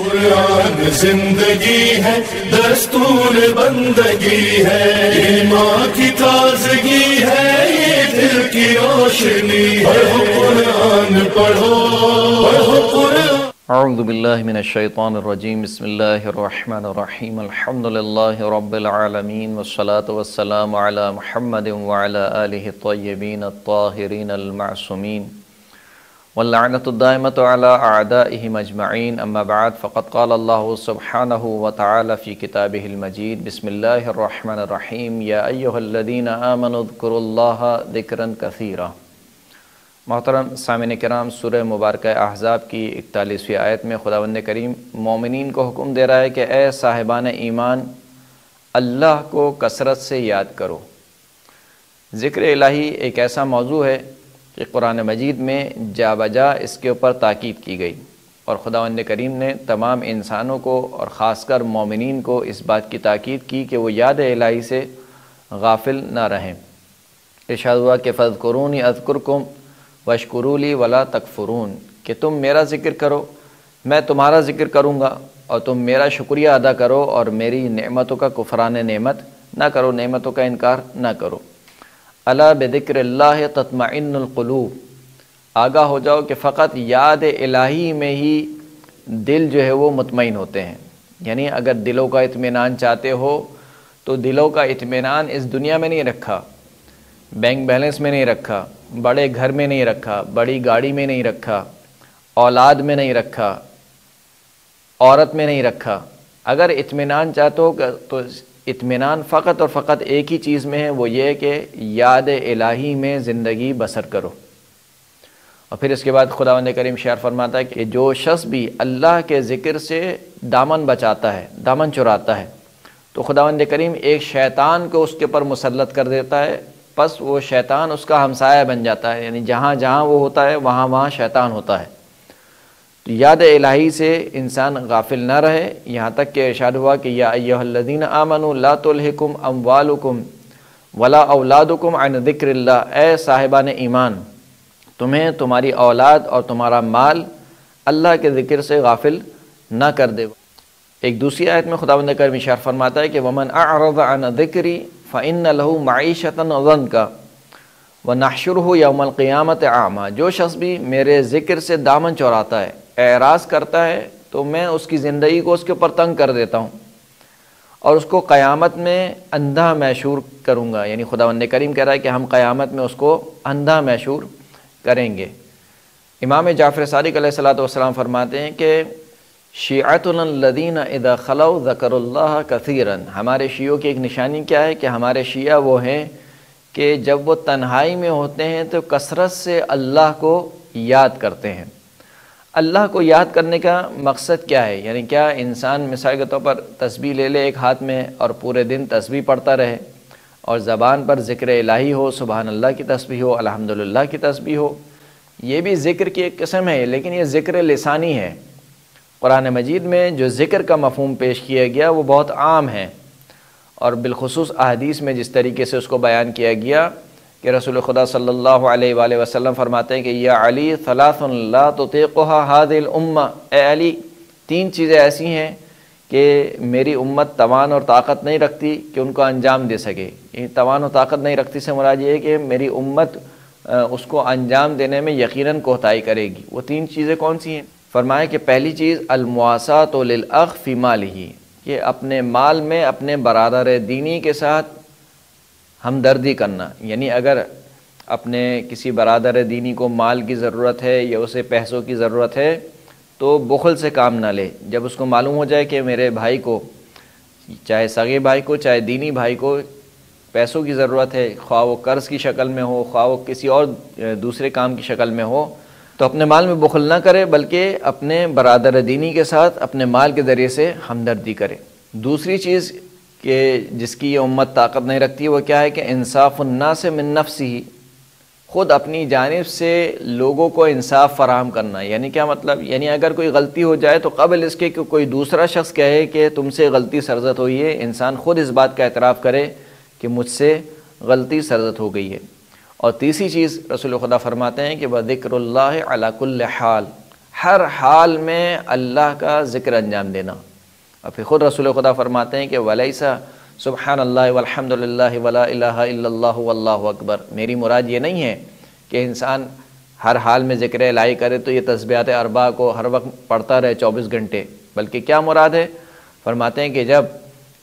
قرآن زندگی ہے، دستور بندگی ہے، ایمان کی تازگی ہے، یہ دل کی روشنی، پڑھو قرآن پڑھو، پڑھو قرآن۔ اعوذ باللہ من الشیطان الرجیم، بسم اللہ الرحمن الرحیم، الحمد للہ رب العالمین، والصلاة والسلام علی محمد وعلی آلہ الطیبین الطاہرین المعصومین، واللعنۃ الدائمۃ علی اعدائہم اجمعین، اما بعد فقد قال اللہ سبحانہ وتعالی فی کتابہ المجید، بسم اللہ الرحمن الرحیم، یا ایہا الذین آمنوا اذکروا اللہ ذکرا کثیرا۔ محترم سامعین کرام، سورہ مبارکہ احزاب کی 41ویں آیت میں خداوند کریم مومنین کو حکم دے رہا ہے کہ اے صاحبان ایمان، اللہ کو کثرت سے یاد کرو۔ ذکر الہی ایک ایسا موضوع ہے کہ قرآن مجید میں جا بجا اس کے اوپر تاکید کی گئی، اور خداوند کریم نے تمام انسانوں کو اور خاص کر مومنین کو اس بات کی تاکید کی کہ وہ یاد الہی سے غافل نہ رہیں۔ ارشاد ہوا کہ فاذکرونی اذکرکم واشکروا لی ولا تکفرون، کہ تم میرا ذکر کرو، میں تمہارا ذکر کروں گا، اور تم میرا شکریہ ادا کرو اور میری نعمتوں کا کفران نعمت نہ کرو، نعمتوں کا انکار نہ کرو۔ الا بذکر اللہ تطمئن القلوب، آگاہ ہو جاؤ کہ فقط یاد الہی میں ہی دل جو ہے وہ مطمئن ہوتے ہیں۔ یعنی اگر دلوں کا اطمینان چاہتے ہو تو دلوں کا اطمینان اس دنیا میں نہیں رکھا، بینک بیلنس میں نہیں رکھا، بڑے گھر میں نہیں رکھا، بڑی گاڑی میں نہیں رکھا، اولاد میں نہیں رکھا، عورت میں نہیں رکھا۔ اگر اطمینان چاہتے ہو تو اطمینان فقط اور فقط ایک ہی چیز میں ہے، وہ یہ کہ یاد الہی میں زندگی بسر کرو۔ اور پھر اس کے بعد خداوند کریم شعر فرماتا ہے کہ جو شخص بھی اللہ کے ذکر سے دامن بچاتا ہے، دامن چراتا ہے، تو خداوند کریم ایک شیطان کو اس کے اوپر مسلط کر دیتا ہے، پس وہ شیطان اس کا ہمسایہ بن جاتا ہے۔ یعنی جہاں جہاں وہ ہوتا ہے وہاں وہاں شیطان ہوتا ہے۔ تو یاد الہی سے انسان غافل نہ رہے، یہاں تک کہ ارشاد ہوا کہ یا ایھا الذین آمنوا لا تلھکم اموالکم ولا اولادکم عن ذکر اللہ، اے صاحبان ایمان، تمہیں تمہاری اولاد اور تمہارا مال اللہ کے ذکر سے غافل نہ کر دے۔ ایک دوسری آیت میں خداوند کریم ارشاد فرماتا ہے کہ ومن اعرض عن ذکری فإن له معیشۃ ضنکا ونحشرہ یوم القیامۃ اعمی، جو شخص بھی میرے ذکر سے دامن چوراتا ہے، اعراض کرتا ہے، تو میں اس کی زندگی کو اس کے اوپر تنگ کر دیتا ہوں اور اس کو قیامت میں اندھا محشور کروں گا۔ یعنی خداوند کریم کہہ رہا ہے کہ ہم قیامت میں اس کو اندھا محشور کریں گے۔ امام جعفر صادق علیہ الصلوۃ والسلام فرماتے ہیں کہ شیعتنا الذین اذا خلوا ذکروا اللہ کثیرا، ہمارے شیعوں کی ایک نشانی کیا ہے کہ ہمارے شیعہ وہ ہیں کہ جب وہ تنہائی میں ہوتے ہیں تو کثرت سے اللہ کو یاد کرتے ہیں۔ اللہ کو یاد کرنے کا مقصد کیا ہے؟ یعنی کیا انسان مثال کے طور پر تسبیح لے لے ایک ہاتھ میں اور پورے دن تسبیح پڑھتا رہے اور زبان پر ذکر الہی ہو، سبحان اللہ کی تسبیح ہو، الحمدللہ کی تسبیح ہو؟ یہ بھی ذکر کی ایک قسم ہے، لیکن یہ ذکر لسانی ہے۔ قرآن مجید میں جو ذکر کا مفہوم پیش کیا گیا وہ بہت عام ہے، اور بالخصوص احادیث میں جس طریقے سے اس کو بیان کیا گیا کہ رسول خدا صلی اللہ علیہ وآلہ وسلم فرماتے ہیں کہ یا علی ثلاث لا تطیقها هذه الامہ، اے علی، تین چیزیں ایسی ہیں کہ میری امت توان اور طاقت نہیں رکھتی کہ ان کو انجام دے سکے۔ یہ توان و طاقت نہیں رکھتی سے مراد یہ ہے کہ میری امت اس کو انجام دینے میں یقیناً کوتاہی کرے گی۔ وہ تین چیزیں کون سی ہیں؟ فرمایا کہ پہلی چیز المواساۃ للاخ فی مالہ، کہ اپنے مال میں اپنے برادر دینی کے ساتھ ہمدردی کرنا۔ یعنی اگر اپنے کسی برادر دینی کو مال کی ضرورت ہے یا اسے پیسوں کی ضرورت ہے تو بخل سے کام نہ لے۔ جب اس کو معلوم ہو جائے کہ میرے بھائی کو، چاہے سگے بھائی کو چاہے دینی بھائی کو پیسوں کی ضرورت ہے، خواہ وہ قرض کی شکل میں ہو، خواہ وہ کسی اور دوسرے کام کی شکل میں ہو، تو اپنے مال میں بخل نہ کرے، بلکہ اپنے برادر دینی کے ساتھ اپنے مال کے ذریعے سے ہمدردی کرے۔ دوسری چیز کہ جس کی یہ امت طاقت نہیں رکھتی وہ کیا ہے کہ انصاف الناس من نفسہ، خود اپنی جانب سے لوگوں کو انصاف فراہم کرنا۔ یعنی کیا مطلب؟ یعنی اگر کوئی غلطی ہو جائے تو قبل اس کے کہ کوئی دوسرا شخص کہے کہ تم سے غلطی سرزد ہوئی ہے، انسان خود اس بات کا اعتراف کرے کہ مجھ سے غلطی سرزد ہو گئی ہے۔ اور تیسری چیز رسول خدا فرماتے ہیں کہ بذکر اللہ علی کل حال، ہر حال میں اللہ کا ذکر انجام دینا۔ اور پھر خود رسول خدا فرماتے ہیں کہ وَلَيْسَ سبحان اللہ والحمد للہ ولا الہ الا اللہ واللہ اکبر، میری مراد یہ نہیں ہے کہ انسان ہر حال میں ذکر الہی کرے تو یہ تسبیحات اربعہ کو ہر وقت پڑھتا رہے 24 گھنٹے، بلکہ کیا مراد ہے؟ فرماتے ہیں کہ جب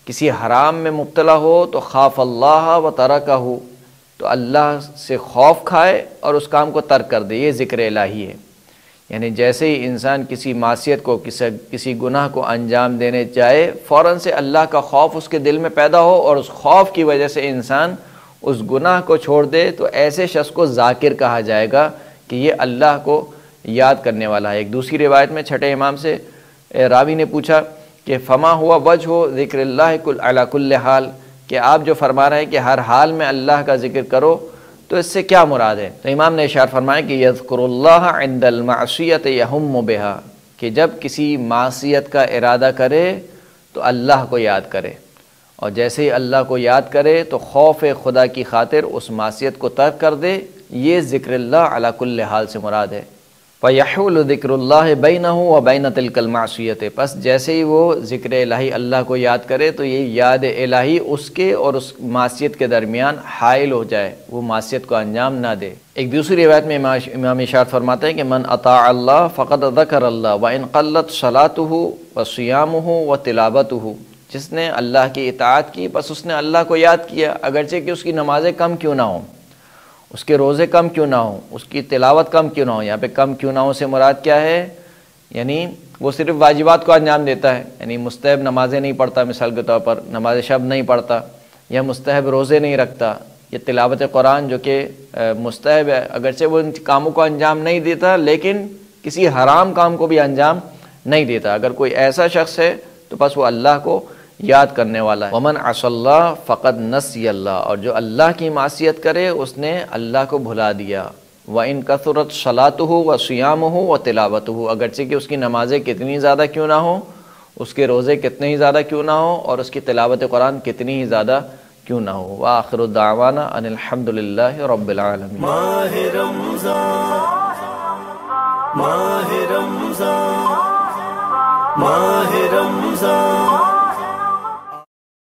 کسی حرام میں مبتلا ہو تو خاف اللہ و ترکہ، تو اللہ سے خوف کھائے اور اس کام کو ترک کر دے، یہ ذکر الہی ہے۔ یعنی جیسے ہی انسان کسی معصیت کو کسی گناہ کو انجام دینے چاہے، فوراً سے اللہ کا خوف اس کے دل میں پیدا ہو اور اس خوف کی وجہ سے انسان اس گناہ کو چھوڑ دے، تو ایسے شخص کو ذاکر کہا جائے گا کہ یہ اللہ کو یاد کرنے والا ہے۔ ایک دوسری روایت میں چھٹے امام سے راوی نے پوچھا کہ فما ہوا وجہ ذکر اللہ علی کل حال، کہ آپ جو فرما رہے ہیں کہ ہر حال میں اللہ کا ذکر کرو، تو اس سے کیا مراد ہے؟ تو امام نے ارشاد فرمایا کہ یذکر اللہ عند المعصیۃ یہم بہا، کہ جب کسی معصیت کا ارادہ کرے تو اللہ کو یاد کرے، اور جیسے ہی اللہ کو یاد کرے تو خوف خدا کی خاطر اس معصیت کو ترک کر دے، یہ ذکر اللہ علی کل حال سے مراد ہے۔ فَيَحُولُ ذِكْرُ اللَّهِ بَيْنَهُ وَبَيْنَ تِلْكَ الْمَعْصِيَةِ، پس جیسے ہی وہ ذکر الہی اللہ کو یاد کرے تو یہ یاد الہی اس کے اور اس معصیت کے درمیان حائل ہو جائے، وہ معصیت کو انجام نہ دے۔ ایک دوسری روایت میں امام ارشاد فرماتے ہیں کہ من اطاع اللہ فقد ذکر اللہ وَإِن قلت صلاتہ وصیامہ وتلاوتہ، جس نے اللہ کی اطاعت کی بس اس نے اللہ کو یاد کیا، اگرچہ کہ اس کی نمازیں کم کیوں نہ ہوں، اس کے روزے کم کیوں نہ ہوں، اس کی تلاوت کم کیوں نہ ہو۔ یہاں پہ کم کیوں نہ ہو سے مراد کیا ہے؟ یعنی وہ صرف واجبات کو انجام دیتا ہے، یعنی مستحب نمازیں نہیں پڑھتا، مثال کے طور پر نماز شب نہیں پڑھتا، یا مستحب روزے نہیں رکھتا، یا تلاوت قرآن جو کہ مستحب ہے، اگرچہ وہ ان کاموں کو انجام نہیں دیتا لیکن کسی حرام کام کو بھی انجام نہیں دیتا۔ اگر کوئی ایسا شخص ہے تو بس وہ اللہ کو یاد کرنے والا ہے۔ ومن عصى اللہ فقد نسی اللہ، اور جو اللہ کی معصیت کرے اس نے اللہ کو بھلا دیا۔ وَإِن كَثُرَتْ صَلَاتُهُ وَصِيَامُهُ وَتِلَاوَتُهُ، اگرچہ کہ اس کی نمازیں کتنی زیادہ کیوں نہ ہوں، اس کے روزے کتنے ہی زیادہ کیوں نہ ہوں، اور اس کی تلاوت قرآن کتنی ہی زیادہ کیوں نہ ہو۔ وآخر دعوانا ان الحمد للہ رب العالمین۔ ماہ رمضان